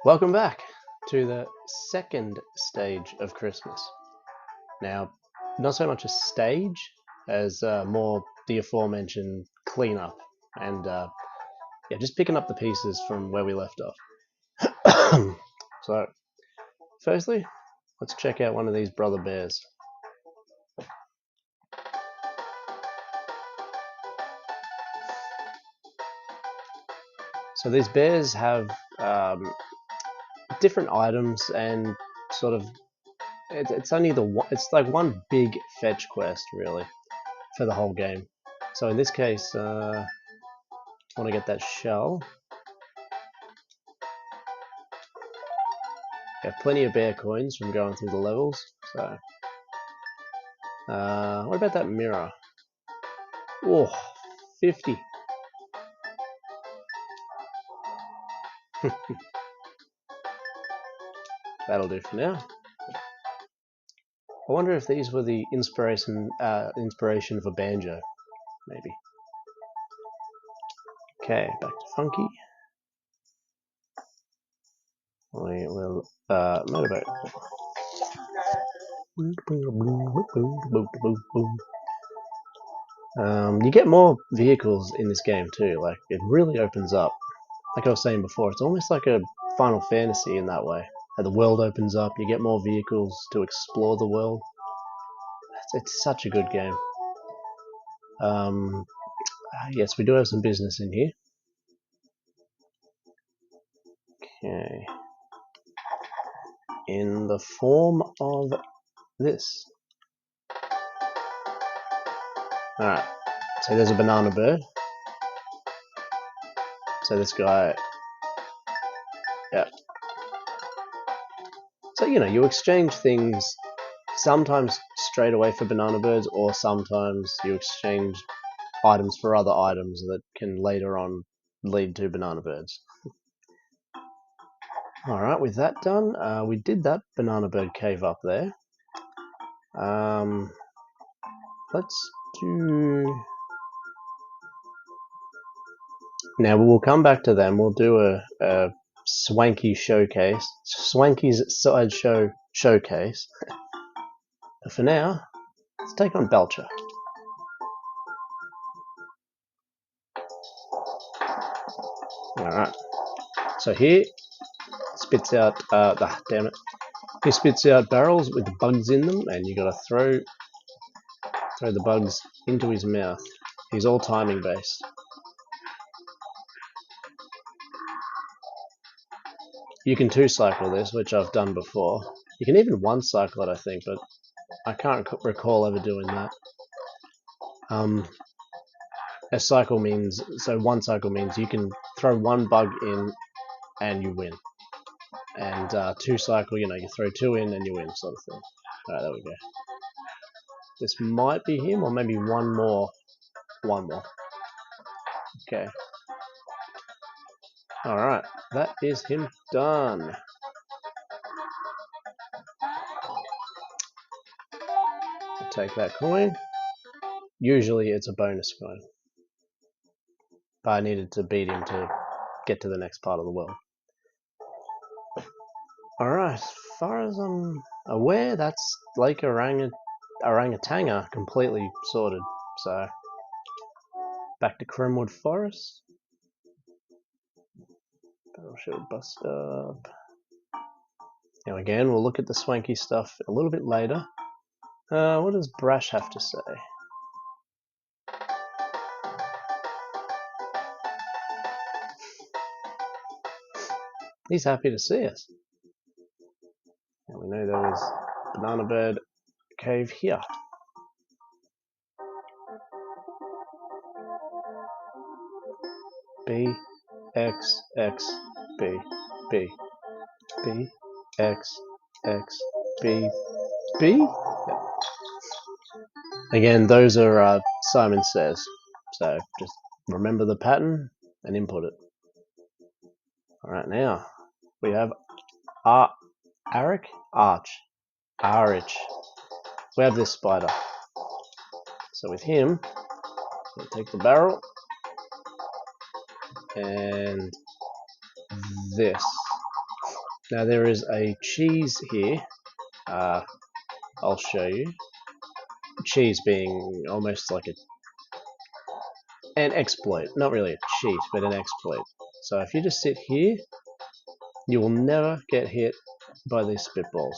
Welcome back to the second stage of Christmas. Now, not so much a stage as more the aforementioned cleanup and just picking up the pieces from where we left off. So, firstly, let's check out one of these brother bears. So these bears have different items and sort of it's only it's like one big fetch quest really for the whole game. So in this case, I want to get that shell. Have plenty of bear coins from going through the levels. So, what about that mirror? Oh, 50. That'll do for now. I wonder if these were the inspiration for banjo, maybe. Okay, back to Funky. We will motivate. You get more vehicles in this game too. Like it really opens up. Like I was saying before, it's almost like a Final Fantasy in that way. And the world opens up. You get more vehicles to explore the world. It's such a good game. Yes, we do have some business in here. Okay. In the form of this. Alright. So there's a banana bird. So this guy... Yeah. So, you know, you exchange things sometimes straight away for banana birds, or sometimes you exchange items for other items that can later on lead to banana birds. Alright, with that done, we did that banana bird cave up there. Let's do... Now we'll come back to them. We'll do a swanky showcase. Swanky's sideshow showcase. But for now, let's take on Belcher. Alright. So here spits out damn it. He spits out barrels with bugs in them, and you gotta throw the bugs into his mouth. He's all timing based. You can 2-cycle this, which I've done before. You can even 1-cycle it, I think, but I can't recall ever doing that. A cycle means, so 1 cycle means you can throw 1 bug in and you win. And 2-cycle, you know, you throw 2 in and you win, sort of thing. Alright, there we go. This might be him, or maybe one more. Okay. Alright, that is him done. I'll take that coin. Usually it's a bonus coin. But I needed to beat him to get to the next part of the world. Alright, as far as I'm aware, that's Lake Orangatanga completely sorted. So, back to Cremwood Forest. Battleshield bust up. Now again, we'll look at the swanky stuff a little bit later. What does Brash have to say? He's happy to see us. And we know there is Banana Bird Cave here. B, X, X, B, B, B, X, X, B, B? Yeah. Again, those are Simon Says. So just remember the pattern and input it. Alright, now we have Arich. we have this spider. So with him, we'll take the barrel and this. Now there is a cheese here. I'll show you. Cheese being almost like an exploit. Not really a cheat, but an exploit. So if you just sit here, you will never get hit by these spitballs.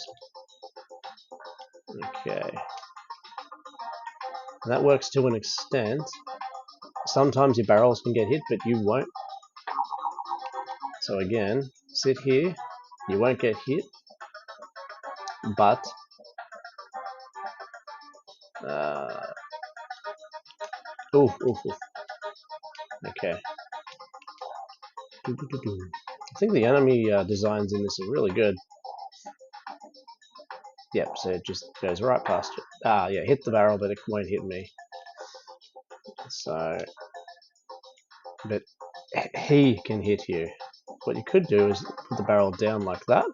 Okay. And that works to an extent. Sometimes your barrels can get hit, but you won't. So again, sit here, you won't get hit, but oof, oof, oof. Okay. I think the enemy designs in this are really good. Yep, so it just goes right past it. Ah, yeah, hit the barrel, but it won't hit me. So, but he can hit you. What you could do is put the barrel down like that,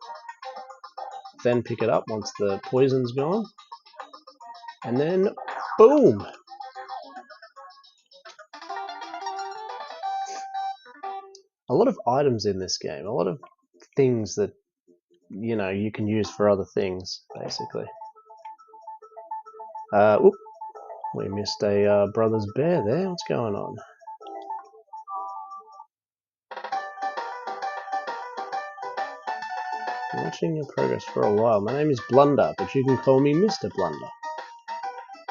then pick it up once the poison's gone, and then boom! A lot of items in this game, a lot of things that, you know, you can use for other things, basically. Oop, we missed a brother's bear there. What's going on? I'm watching your progress for a while. My name is Blunder, but you can call me Mr. Blunder.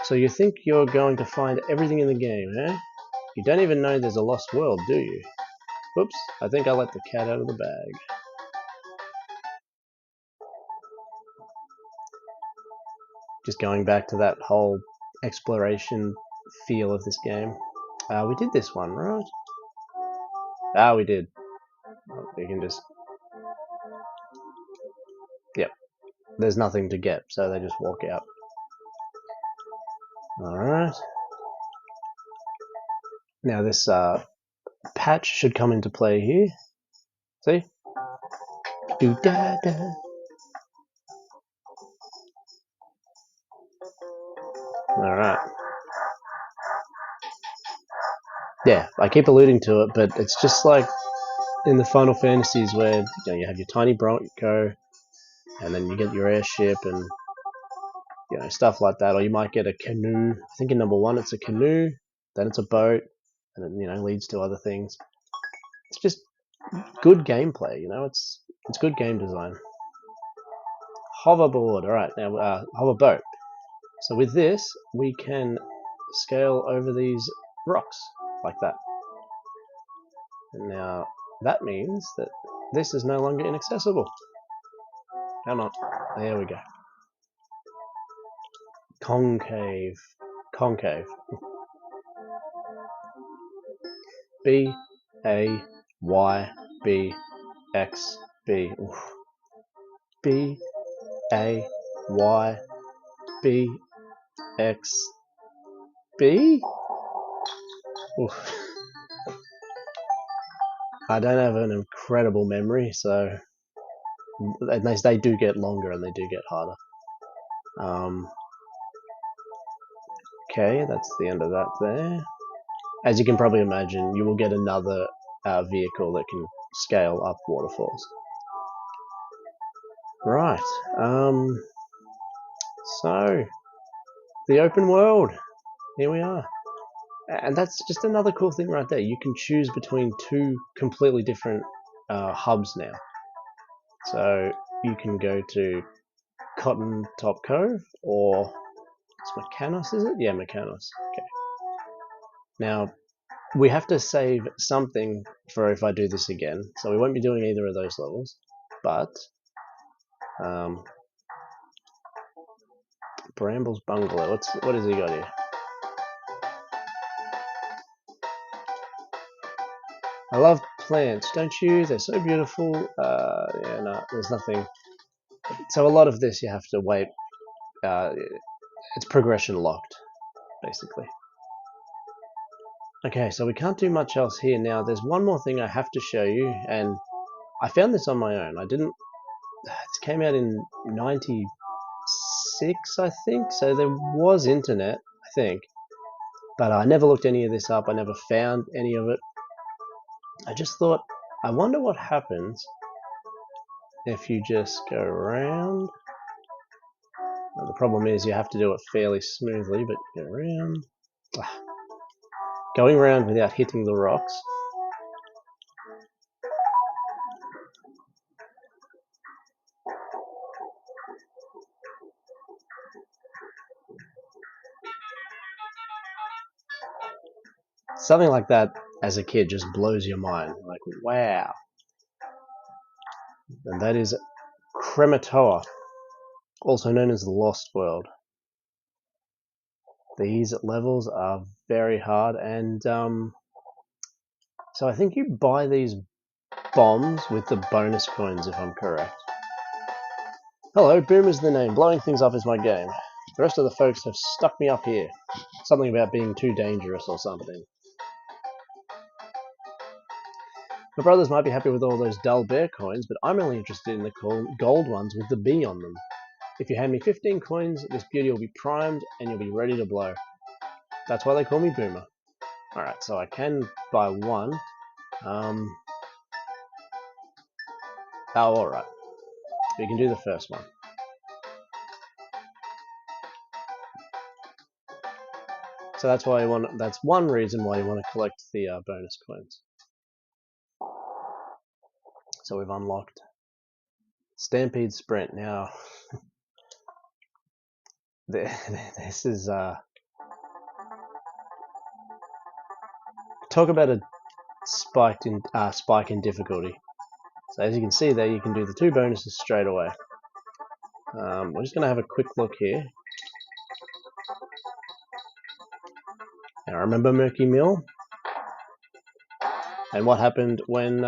So you think you're going to find everything in the game, eh? You don't even know there's a lost world, do you? Whoops, I think I let the cat out of the bag. Just going back to that whole exploration feel of this game. We did this one, right? Ah, we did. We can just... Yep. There's nothing to get, so they just walk out. Alright. Now this patch should come into play here. See? Do-da-da. Alright. Yeah, I keep alluding to it, but it's just like in the Final Fantasies where, you know, you have your tiny Bronco, and then you get your airship and, you know, stuff like that. Or you might get a canoe. I think in number 1 it's a canoe, then it's a boat, and it, you know, leads to other things. It's just good gameplay, you know. It's good game design. Hoverboard. All right, now hoverboat. So with this, we can scale over these rocks like that. And now that means that this is no longer inaccessible. Come on, there we go. Concave. Concave. B-A-Y-B-X-B. B-A-Y-B-X-B? I don't have an incredible memory, so they do get longer and they do get harder. Okay, that's the end of that there. As you can probably imagine, you will get another vehicle that can scale up waterfalls. Right, so the open world, here we are. And that's just another cool thing right there. You can choose between 2 completely different hubs now. So you can go to Cotton Top Cove, or it's Mechanos, is it? Yeah, Mechanos. Okay. Now, we have to save something for if I do this again. So we won't be doing either of those levels. But, Bramble's Bungalow. What has he got here? I love plants, don't you? They're so beautiful. Yeah, no, there's nothing. So a lot of this you have to wait. It's progression locked, basically. Okay, so we can't do much else here now. There's one more thing I have to show you, and I found this on my own. I didn't... It came out in 96, 6, I think, so there was internet, I think. But I never looked any of this up, I never found any of it. I just thought, I wonder what happens if you just go around. Well, the problem is you have to do it fairly smoothly, but go around. Going around without hitting the rocks. Something like that as a kid just blows your mind. Like, wow. And that is Krematoa, also known as the Lost World. These levels are very hard, and so I think you buy these bombs with the bonus coins, if I'm correct. Hello, Boom is the name. Blowing things up is my game. The rest of the folks have stuck me up here. Something about being too dangerous or something. My brothers might be happy with all those dull bear coins, but I'm only interested in the gold ones with the B on them. If you hand me 15 coins, this beauty will be primed and you'll be ready to blow. That's why they call me Boomer. Alright, so I can buy one. Oh, alright. We can do the first one. So that's why you want. That's one reason why you want to collect the bonus coins. So we've unlocked Stampede Sprint. Now, this is talk about a spike in difficulty. So as you can see there, you can do the 2 bonuses straight away. We're just going to have a quick look here. Now remember Murky Mill? And what happened when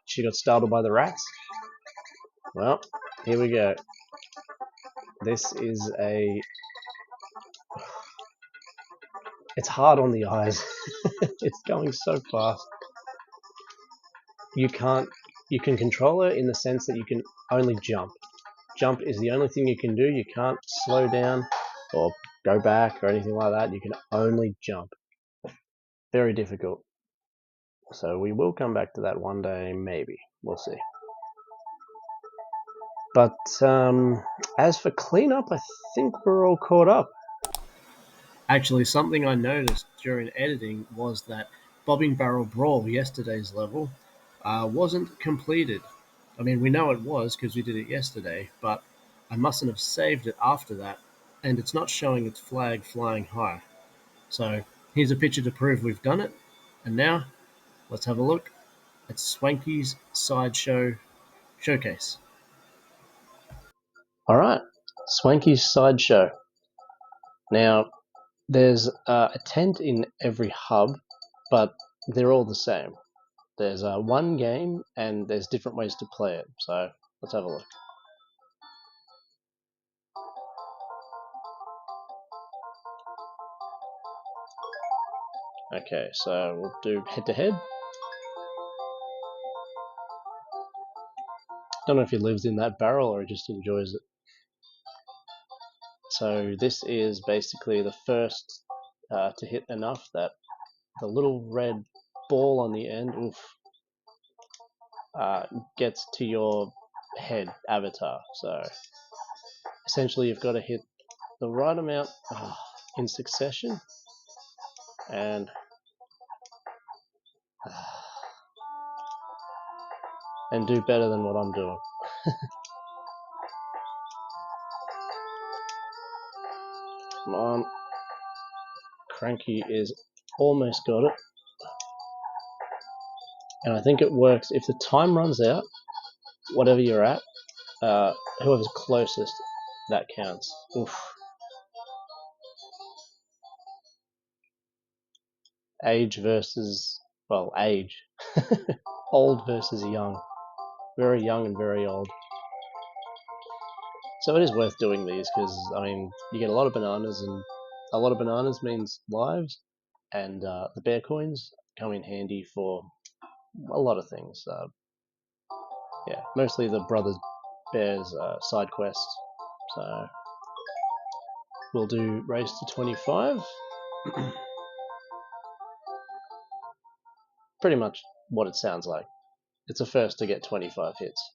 she got startled by the rats? Well, here we go. This is a... It's hard on the eyes. It's going so fast. You can control her in the sense that you can only jump. Jump is the only thing you can do. You can't slow down or go back or anything like that. You can only jump. Very difficult. So we will come back to that one day, maybe. We'll see. But as for cleanup, I think we're all caught up. Actually, something I noticed during editing was that Bobbing Barrel Brawl, yesterday's level, wasn't completed. I mean, we know it was because we did it yesterday, but I mustn't have saved it after that, and it's not showing its flag flying high. So here's a picture to prove we've done it, and now let's have a look at Swanky's Sideshow Showcase. Alright, Swanky's Sideshow. Now, there's a tent in every hub, but they're all the same. There's one game, and there's different ways to play it. So let's have a look. Okay, so we'll do head-to-head. Don't know if he lives in that barrel or he just enjoys it. So this is basically the first to hit enough that the little red ball on the end gets to your head avatar. So essentially you've got to hit the right amount in succession and do better than what I'm doing. Come on. Cranky is almost got it. And I think it works. If the time runs out, whatever you're at, whoever's closest, that counts. Oof. Age versus, well, age. Old versus young. Very young and very old. So it is worth doing these because, I mean, you get a lot of bananas, and a lot of bananas means lives, and the bear coins come in handy for a lot of things. Yeah, mostly the Brothers Bears side quests. So we'll do race to 25. Pretty much what it sounds like. It's a first to get 25 hits.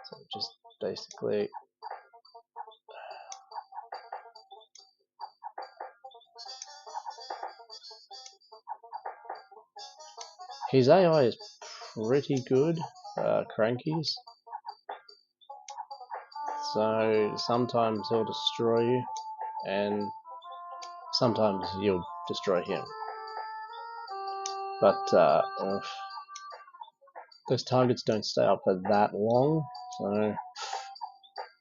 So just basically his AI is pretty good, Cranky's. So sometimes he'll destroy you, and sometimes you'll destroy him. But those targets don't stay up for that long, so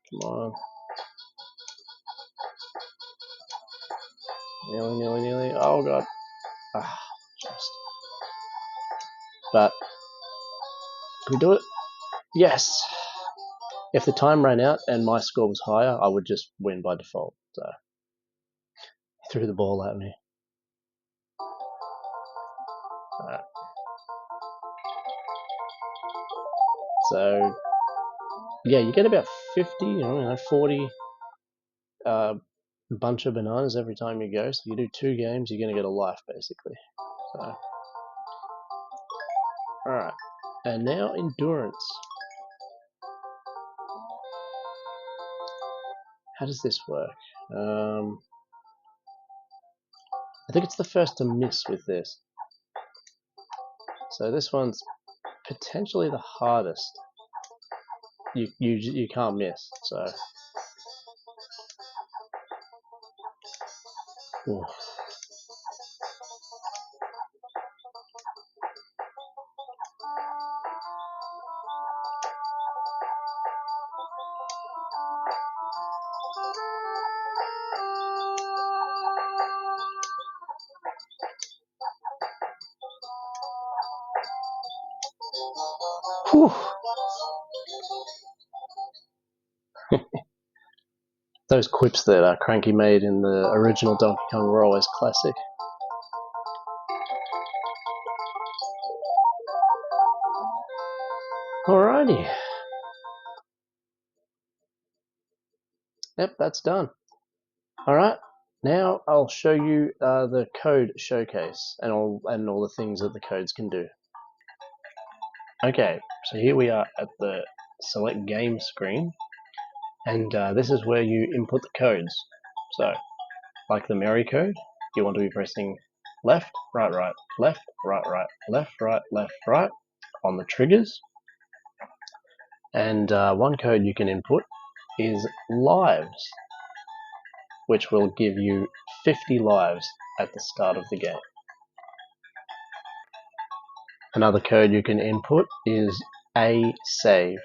come on. Nearly. Oh god. Just. But can we do it? Yes! If the time ran out and my score was higher, I would just win by default. So he threw the ball at me. Alright. So yeah, you get about 50, 40 bunch of bananas every time you go. So you do 2 games, you're gonna get a life basically. So alright. And now endurance. How does this work? I think it's the first to miss with this. So this one's potentially the hardest. You can't miss. So. Ooh. Whew. Those quips that Cranky made in the original Donkey Kong were always classic. Alrighty. Yep, that's done. Alright, now I'll show you the code showcase and all the things that the codes can do. Okay, so here we are at the select game screen, and this is where you input the codes. So, like the Mary code, you want to be pressing left, right, left, right, left, right on the triggers. And one code you can input is lives, which will give you 50 lives at the start of the game. Another code you can input is a save,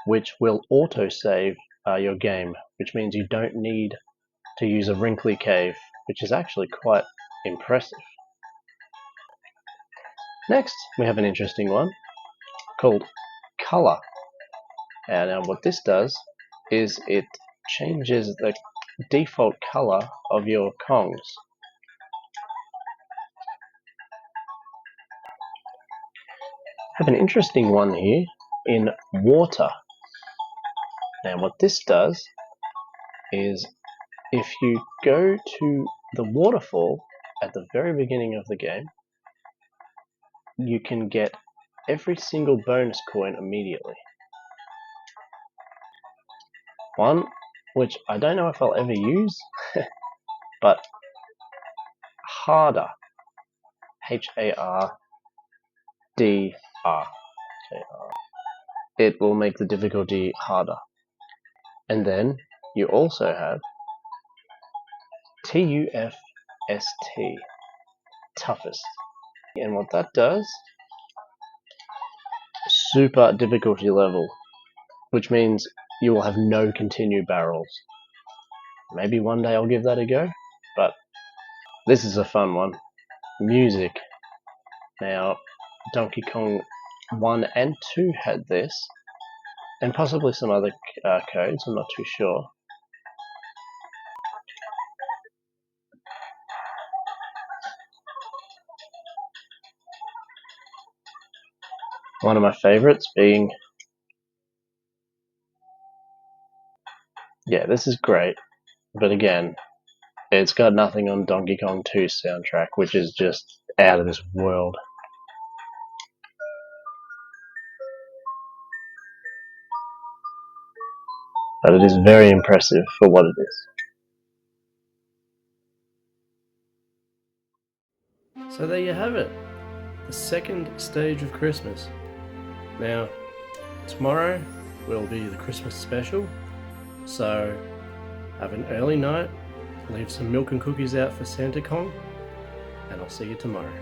which will auto-save your game, which means you don't need to use a wrinkly cave, which is actually quite impressive. Next, we have an interesting one called color. Now what this does is it changes the default color of your Kongs. I have an interesting one here in water. Now what this does is if you go to the waterfall at the very beginning of the game, you can get every single bonus coin immediately. One which I don't know if I'll ever use, but harder, H-A-R-D-R, it will make the difficulty harder. And then you also have T-U-F-S-T, toughest. And what that does, super difficulty level, which means you will have no continued barrels. Maybe one day I'll give that a go, but this is a fun one. Music. Now, Donkey Kong 1 and 2 had this, and possibly some other codes, I'm not too sure. One of my favorites being Yeah, this is great, but again, it's got nothing on Donkey Kong 2's soundtrack, which is just out of this world. But it is very impressive for what it is. So there you have it, the second stage of Christmas. Now, tomorrow will be the Christmas special, so have an early night, leave some milk and cookies out for Santa Kong, and I'll see you tomorrow.